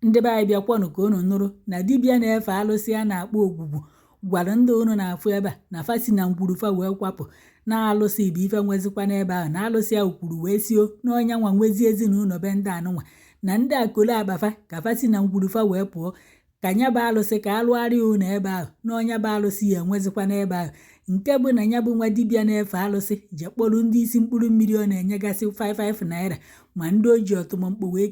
ndị be anyị bịakwanụ ka unu nụrụ na dibịa na-efe alụsị a na-akpọ Ogwugwu gwara ndị unu na-afụ ebe a na fasi na ngwurufa wee kwapụ na alụsị bụ ife nwezikwa n'ebe ahụ na alụsị ahụ kwuru wee sio na onye nwa nwezi ezinụlọ be ndị anụnwa na ndị akolo akpafa ka fasi na ngwurufa wee pụọ ka nya bụ alụsị ka alụgharịa unu ebe ahụ na onye bụ alụsị ya enwezikwa n'ebe ahụ nke bụ na nya bụ nwa dibịa na-efe alụsị je kpọrọ ndị isi mkpụrụ mmiri ọ na-enyegasị 55 naira ma ndị o ji ọtụmọmkpụ wee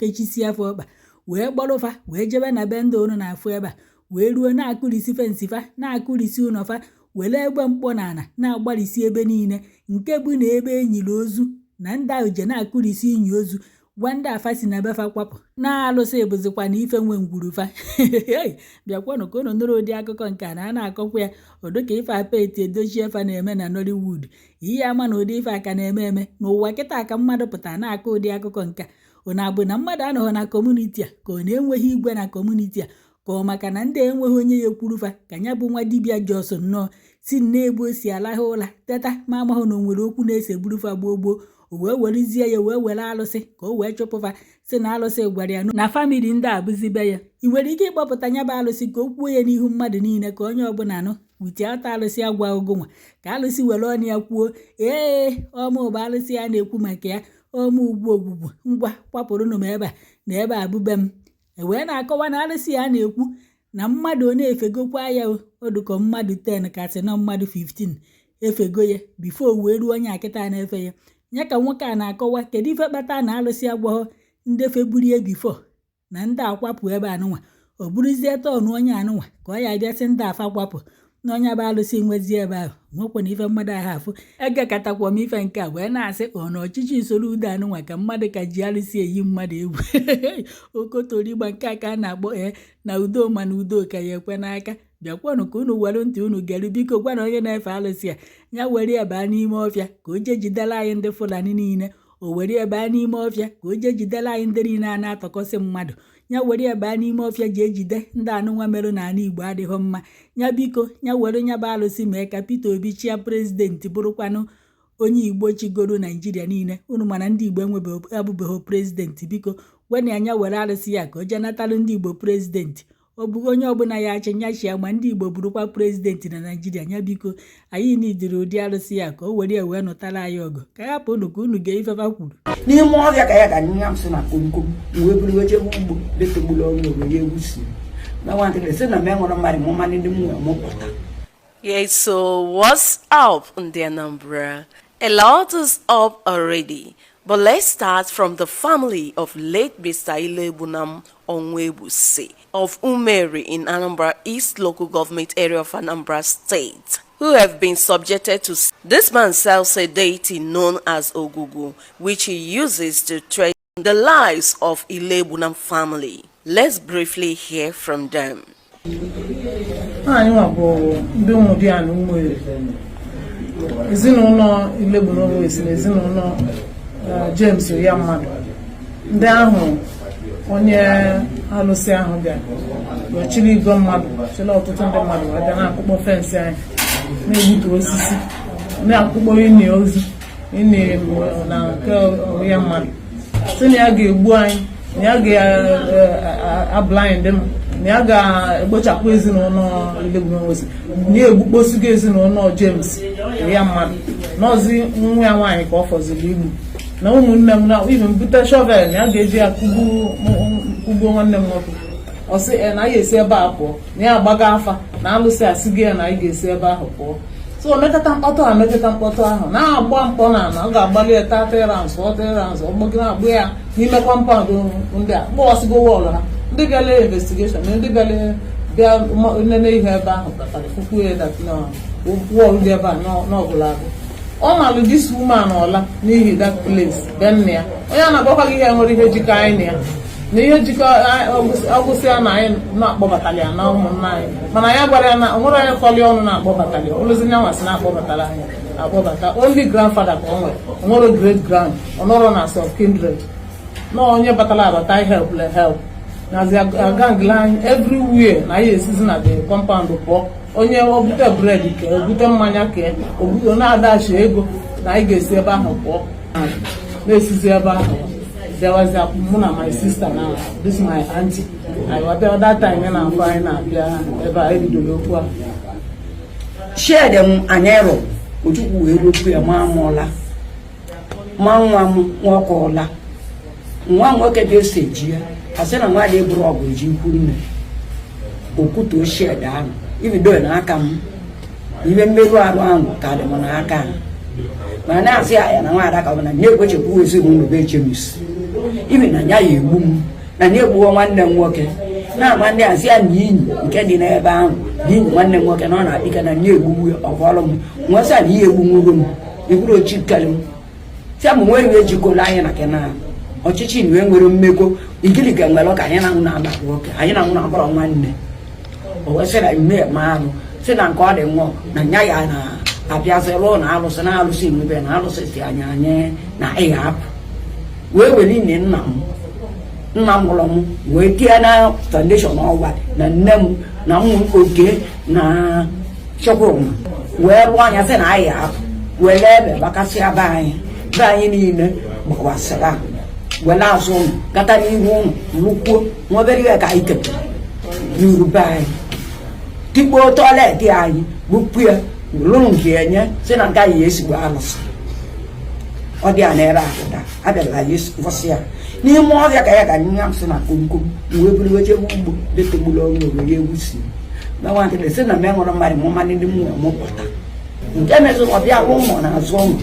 kechisie afọ ọkpa wee gbọrụfa wee jebe na be ndị unu na-afụ ebe a wee ruo na-akụrisi fensifa na-akụrisi ụnọfa were egbe mkpọ na ana na-agbarisi ebe niile nke bụ na ebe enyiri ozu na ndị ahụ je na-akụrisi inyi ozu gwa ndị afa si na befa kwapụ na-alụsị bụzikwa na ife nwe ngwurufa bịakwanụ ka unu nụrụ ụdị akụkọ nke a na-akọkwa ya odoka ife apeti edochi efa na-eme na Nollywood ihe ama na ụdị ife aka na-eme n'ụwa kịta ka mmadụ pụtara na-akọ ụdị akụkọ nke ọ na-abụ na mmadụ anọghị na kọmuniti a ka ọ na-enweghị igwe na kọmuniti a ka ọ maka na ndị enweghị onye ya ekwurufa ka ya bụ nwa dibịa Jos nnọọ si na-ebu osi alahụ ụla teta ma amahụ na o nwere okwu na-esegburufa gboo o wee werezie ya wee were alụsị ka o wee chụpụfa si na alụsị gwara ya na famili ndị a bụzibe ya ị nwere ike ịkpọpụta nya bụ alụsị ka o kwuo ya n'ihu mmadụ niile ka onye ọbụla nụ wite ata alụsị agwa ogonwa ka alụsị were ọnụ ya kwuo ọma ụba alụsị ya na-ekwu maka ya ọma ugwu Ogwugwu ngwa kwapụrụnụ m ebe a na ebe a bụbe m wee na-akọwa na alụsị ya na-ekwu na mmadụ ọ na-efegokwa ya odụkọ mmadụ 10 kasị na mmadụ 15 efego ya bifo wee ruo onye akịta na-efe ya ka nwoke a na-akọwa kedu ife kpata na alụsị agwọghọ ndị feburie bifo na ndị akwapụ ebe anụnwa ọ bụrụzie tọnụ onye anụnwa ka ọ ya bịasị ndị afa kwapụ na onye bụ alụsị nwezi ebe ahụ nwekwana ife mmadụ ahụ afụ egekatakwa m ife nke a wee na-asị ọ na ọchịchị isoro udo anụnwa ka mmadụ ka ji alụsị eyi mmadụ egwu Okotoligba nke a ka a na-akpọ na udo ma na udo ka ya ekwe n'aka bịakwanụ ka unu were ntị unu gere biko gwa na onye na-efe alụsị a ya were ya baa n'ime ọfịa ka o jee jidela anyị ndị Fulani niile o were ya baa n'ime ọfịa ka o jee jidela anyị ndị niile a na-atọkọsị mmadụ ya were ya baa n'ime ọfịa ji ejide ndị anụnwa merụ n'ala Igbo adịghị mma ya biko ya were nya bụ alụsị mee ka Peter Obi chia prezidenti bụrụkwanụ onye Igbo chigoro Naijiria niile unu mana ndị Igbo abụbeghị prezidenti biko gwana anya were alụsị ya ka o jee natalụ ndị Igbo prezidenti ọ bụghị onye ọbụla ya achị nyachia ma ndị Igbo bụrụkwa prezidenti na Naijiria ya biko anyị nidiri ụdị alụsị ya ka o were wee nụtara anyị ọgụ ka hapụ unu ka unu gee ifefa kwuru n'ime ọhịa ka ya ga nya m so na komkom wee buru wee jebe ugbo letegburu ọrụ obodo egwu si na nwantịrị sị na m nwere mmadụ mụma ndị m mụpụta. Yeah, so what's up in the Anambra? A lot is up already. But let's start from the family of late Mr. Ilebunam Onwebuse of Umeri in Anambra East Local Government Area of Anambra State, who have been subjected to. This man sells a deity known as Ogwugwu, which he uses to trade the lives of Ilebunam family. Let's briefly hear from them. James ya mmadụ ndị ahụ onye alụsị ahụ bịa chịrị igwe mmadụ chịrị ọtụtụ ndị mmadụ bịa na-akpụkpọ fensị anyị na-egbutu osisi na-akpụkpọ ini ozu ini na nke ya mmadụ sị na ya ga-egbu anyị na ya ga-abla anyị ndị na ya ga-egbochapụ ezinụlọ Ilegbunam na ya egbukposigo ezinụlọ James ya mmadụ n'ọzi nwa ya nwaanyị ka ọ fọziri igbu na ụmụnne m na ibe mbute shovel na ya ga-eji ya kugbuo nwanne m nwoke ọ sị na ya esi ebe a pụọ na ya agbaga afa na alụsị asịgo ya na anyị ga-esi ebe ahụ pụọ so mekọta mkpọtụ ahụ na-agba mkpọ na ana ọ ga-agbalị ya 30 rounds 40 rounds ọgbọgị na-agbụ ya n'ime kọmpaụnd ndị a gbọwasịgo wọlụ ha ndị bịala investigeshon na ndị bịa nene ihe ebe ahụ katara fukwu ya wọlụ dị ebe a n'ọbụla agụ ọ malụ dis woman ọla n'ihi that place be nne ya onye a na-agwakwa gị ihe nwere ihe jikọ anyị na ya na ihe jikọ ọgwụsị ya na anyị na-akpọbatali ya na ụmụnna anyị mana ya gwara ya na onwere onye kọli ọnụ na-akpọbatali ya oluzi nya nwasị na-akpọbatala anyị akpọbata only grandfather ka o nwere great grand ọnọrọ na of kindred na onye batala abata help nazi agangla anyị everywhere na anyị esizi na the compound pụọ onye obute bread ke obute mmanya ke obuto na-adachi ego na anyị ga-esi ebe ahụ pụọ na-esizi ebe ahụ there was my sister now. This is my auntie. I was there that time when I'm fine up. Yeah, ever I did the share them anyero. Ogwugwu eropu ya mamola. Manwa nwokola. Nwa nwoke dị eseji ya. Asị na nwa dị eburu ọgụ eji ikwu nne. Okuto share da. Ibi do na aka m. Ibe mmerụ arụ ahụ ka dị m n'aka. Ma na asị ya na nwa adaka na na-ekwechepu ezinụlọ be James. Ibi na ya egbu m na na-egbuo nwanne m nwoke. Na nwanne asị ya na inyi nke dị n'ebe ahụ. Di nwanne m nwoke na ọ na-adịka na na-egbu ọkwọrọ m. Nwesa na ihe egbu nwuru m. Iburu ochi kele m. Si amụ nwere ejikola anyị na kena. Ọchịchị iwe nwere mmekọ igiliga nwere ka anyị na nwụ na-agba nwoke. Anyị na nwụ na-agbara nwanne. O wesịra ime maanụ. Si na nke ọ dị nwụọ na nya ya na abịazịrị na alụsị na alụsị nwebe na alụsị si anya anyị na ịga apụ. Wee weli nne nna m mụrụ m wee tie na foundation ọwa na nne m na ụmụ oke na chọkwụrụ wee rụọ anya sị na anyị apụ wee lee ebe bakasịa be anyị niile gbawasịra wee azụ ụnụ gata n'ihu ụnụ lụkwuo nwebere ihe ka anyị kepụrụ n'iru be anyị tikpo tọọletị anyị bupụ ya lụrụ nke enye sị na agaghị esigbo alụsị ọ dị a na-ere akụda abịala ya vọsị ya n'ime ọhịa ka ya ga nye m sị na komkom wee buru weche ugbo detogburu ọrụ obodo ya ewusi na nwantịrị sị na menwụrụ mmadụ mụma ndị mmụọ mụpụta nke mezụ ọbịa ụmụ na-azụ ụmụ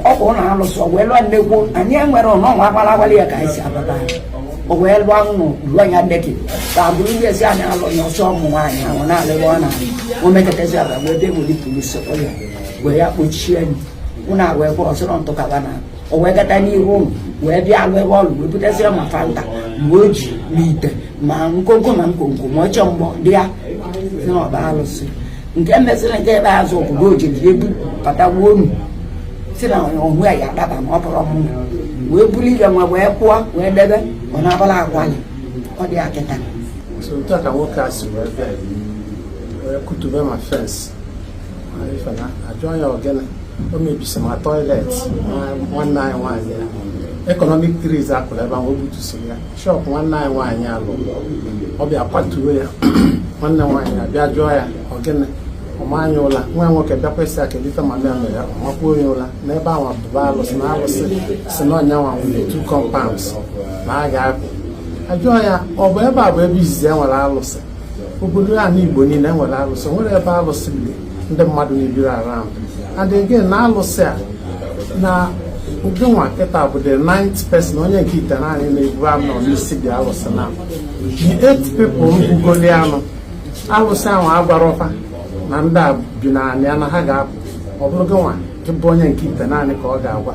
ọkụ na alụsị wee lụọ nnekwu anyị enwere ọnọnwa agbara agbali ya ka anyị si abata o wee lụọ ụnụ lụọ ya deki ka abụrụ ihe esi anyị alụ ya ọsọ ụmụ nwaanyị ahụ na-alịrị ọ na o mekọtazi ala wee ebe nwere polisi ọya wee ya kpochie anyị ụnụ a wee kwụrụ ọsịrọ ntụkaba na o wee gata n'ihu ụnụ wee bịa alụ ebe ọlụ wee butesịrị ma fanta ma oji ma ite ma nkonko ma nkonko ma ọchọ mgbọ dị ya si na ọba alụsị nke mesịrị nke ebe azụ obodo ojiri ebu patagbuo unu si na onwe ya adaba ma ọ pụrụ mmụọ wee buru ihe nwa wee pụọ wee debe ọ na-abala agwali ọ dị akịta so otu a ka nwoke a si wee bịa wee kutube ma fensị ife na ajụọ ya ogene o mebisi ma toilet nwanne anyị nwaanyị ya economic trees akụrụ ebe ahụ o butusiri ya shop nwanne anyị nwaanyị alụ ọ bịa kwatuo ya nwanne nwaanyị abịa jụọ ya ogene ọmanya ụla nwa nwoke bịakwesị aka dịta ma bịa mere ọmakwa onye ụla n'ebe ahụ bụba alụsị na alụsị si na ọnyanwa nwere 2 compounds na a ga-apụ ajụọ ya ọ bụ ebe a bụ ebe izizi enwere alụsị obodo ya na Igbo niile enwere alụsị nwere ebe alụsị bi ndị mmadụ na-ebiri around and again na alụsị a na ụdị nwa kịta bụ the 9th person onye nke ite naanị na-ebu anọ n'isi dị alụsị na the 8 people mbugoli anụ alụsị ahụ agwara ọfa na ndị a bi naanị ya na ha ga-apụ ọ bụrụ gị nwa gị bụ onye nke ite naanị ka ọ ga-agwa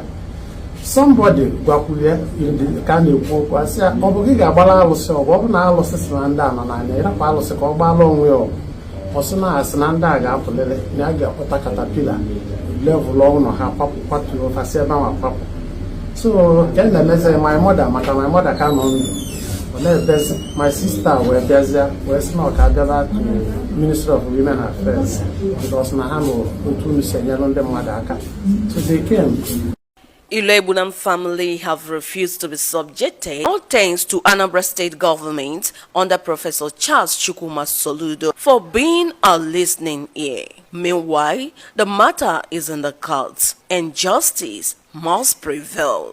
somebody gwakwuru ya ka a na-ekwu okwu asị ya ọ bụ gị ga-agbara alụsị ọ bụ na alụsị si na ndị a nọ n'anya ịrapụ alụsị ka ọ gbala onwe ya ọsị na asị na ndị a ga-apụlele na a ga-akpọta katapila level ụlọ ha kwatuo fasị ebe ahụ akwapụ so ka e na-emezi my mother maka my mother ka nọ ndụ ọ na-ebezi my sister wee bịazie wee sị na ọ ka abịala Ministry of Women Affairs because na ha nọ otu unu si enyere ndị mmadụ aka so they came. Ilegbunam family have refused to be subjected, all thanks to Anambra State government under Professor Charles Chukwuma Soludo for being a listening ear. Meanwhile, the matter is in the courts and justice must prevail.